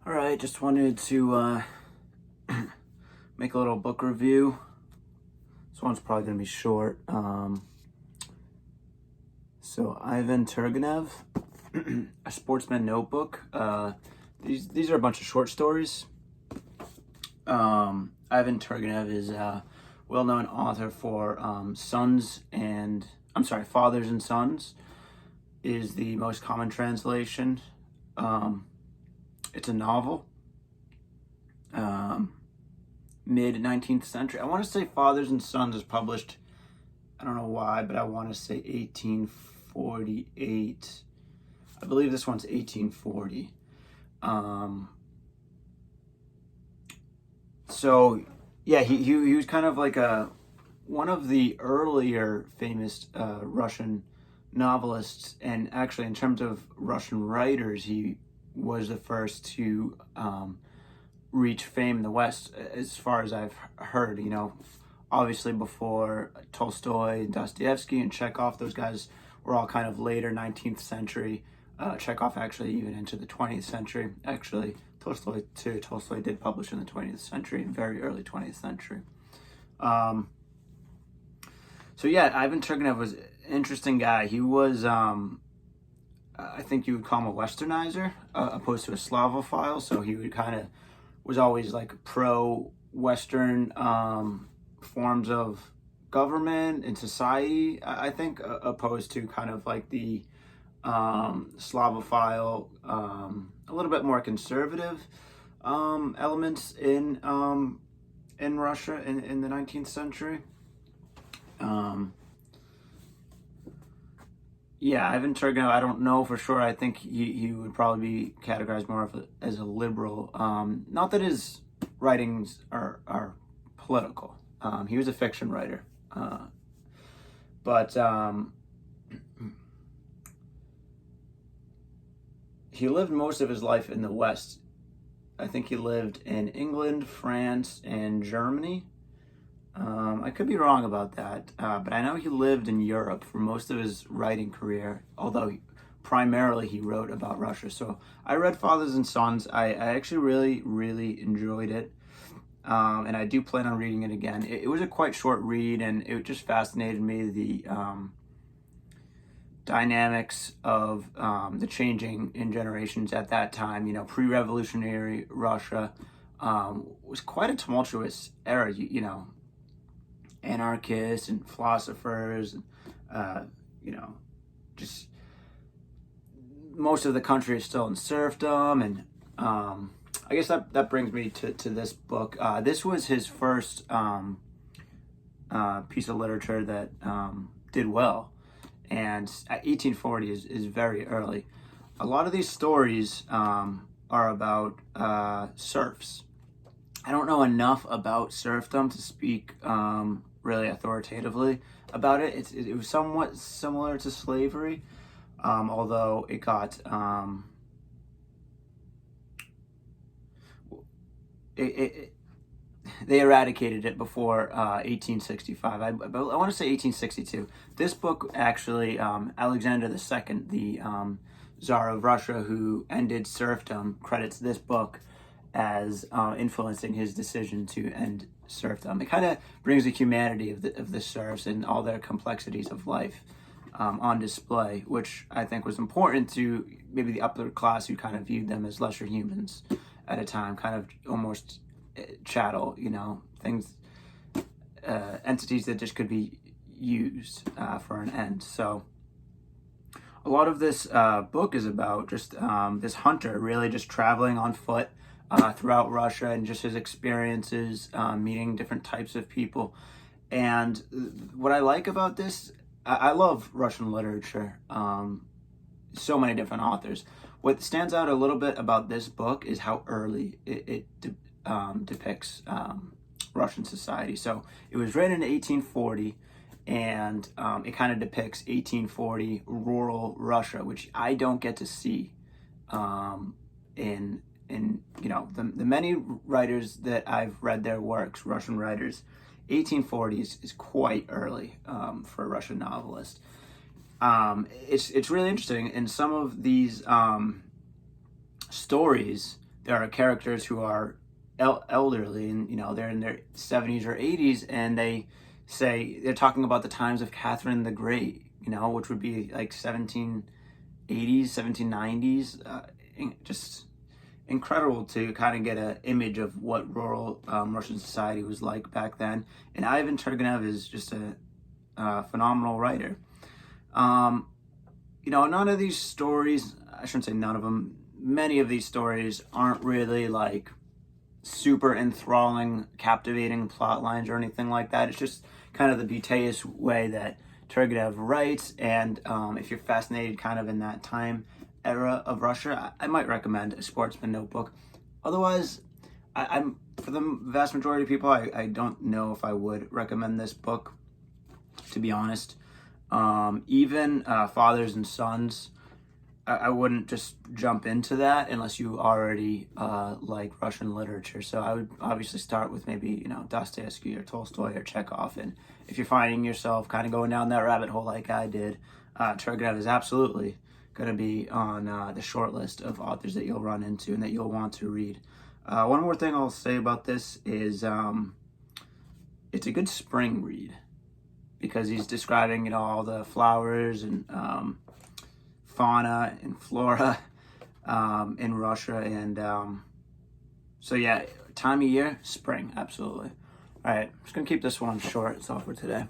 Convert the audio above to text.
All right, just wanted to make a little book review. This one's probably going to be short. So Ivan Turgenev, A Sportsman Notebook. These are a bunch of short stories. Ivan Turgenev is a well-known author for Fathers and Sons is the most common translation. It's a novel. Mid 19th century. I want to say Fathers and Sons is published, I don't know why, but I want to say 1848. I believe this one's 1840. So yeah, he was kind of like one of the earlier famous Russian novelists, and actually in terms of Russian writers, he was the first to reach fame in the West, as far as I've heard. Obviously before Tolstoy, Dostoevsky, and Chekhov, those guys were all kind of later 19th century. Chekhov actually even into the 20th century. Actually, Tolstoy did publish in the 20th century, very early 20th century. So yeah, Ivan Turgenev was an interesting guy. He was, I think you would call him a Westernizer, opposed to a Slavophile. So he would kind of was always like pro-Western forms of government and society, I think, opposed to kind of like the Slavophile, a little bit more conservative elements in Russia in the 19th century. Yeah, Ivan Turgenev, I don't know for sure. I think he would probably be categorized more as a liberal. Not that his writings are political. He was a fiction writer. But he lived most of his life in the West. I think he lived in England, France, and Germany. I could be wrong about that, but I know he lived in Europe for most of his writing career, although primarily he wrote about Russia. So I read Fathers and Sons. I actually really, really enjoyed it, and I do plan on reading it again. It was a quite short read, and it just fascinated me, the dynamics of the changing in generations at that time. Pre-revolutionary Russia was quite a tumultuous era. Anarchists and philosophers, and just most of the country is still in serfdom. And I guess that brings me to this book. This was his first piece of literature that did well, and at 1840 is very early. A lot of these stories are about serfs. I don't know enough about serfdom to speak really authoritatively about it. It was somewhat similar to slavery, although it got they eradicated it before 1865. I want to say 1862. This book actually, Alexander II, the Tsar of Russia who ended serfdom, credits this book as influencing his decision to end serfdom. It kind of brings the humanity of the serfs and all their complexities of life on display, which I think was important to maybe the upper class, who kind of viewed them as lesser humans at a time, kind of almost chattel, things, entities that just could be used for an end. So a lot of this book is about just this hunter really just traveling on foot throughout Russia, and just his experiences meeting different types of people. And what I like about this, I love Russian literature, so many different authors. What stands out a little bit about this book is how early it depicts Russian society. So it was written in 1840, and it kind of depicts 1840 rural Russia, which I don't get to see in the many writers that I've read their works, Russian writers. 1840 is quite early for a Russian novelist. It's really interesting. In some of these stories, there are characters who are elderly, and they're in their 70s or 80s, and they're talking about the times of Catherine the Great, which would be like 1780s, 1790s. Just incredible to kind of get an image of what rural Russian society was like back then. And Ivan Turgenev is just a phenomenal writer. None of these stories, I shouldn't say none of them, many of these stories aren't really like super enthralling, captivating plot lines or anything like that. It's just kind of the Butaeus way that Turgenev writes, and if you're fascinated kind of in that time era of Russia, I might recommend a Sportsman notebook. Otherwise, I'm for the vast majority of people, I don't know if I would recommend this book, to be honest. Even Fathers and Sons, I wouldn't just jump into that unless you already like Russian literature. So I would obviously start with maybe Dostoevsky or Tolstoy or Chekhov, and if you're finding yourself kind of going down that rabbit hole like I did, Turgenev is absolutely going to be on the short list of authors that you'll run into and that you'll want to read. One more thing I'll say about this is it's a good spring read, because he's describing all the flowers and fauna and flora in Russia, and so yeah, time of year, spring, absolutely. All right, I'm just gonna keep this one short. It's all for today.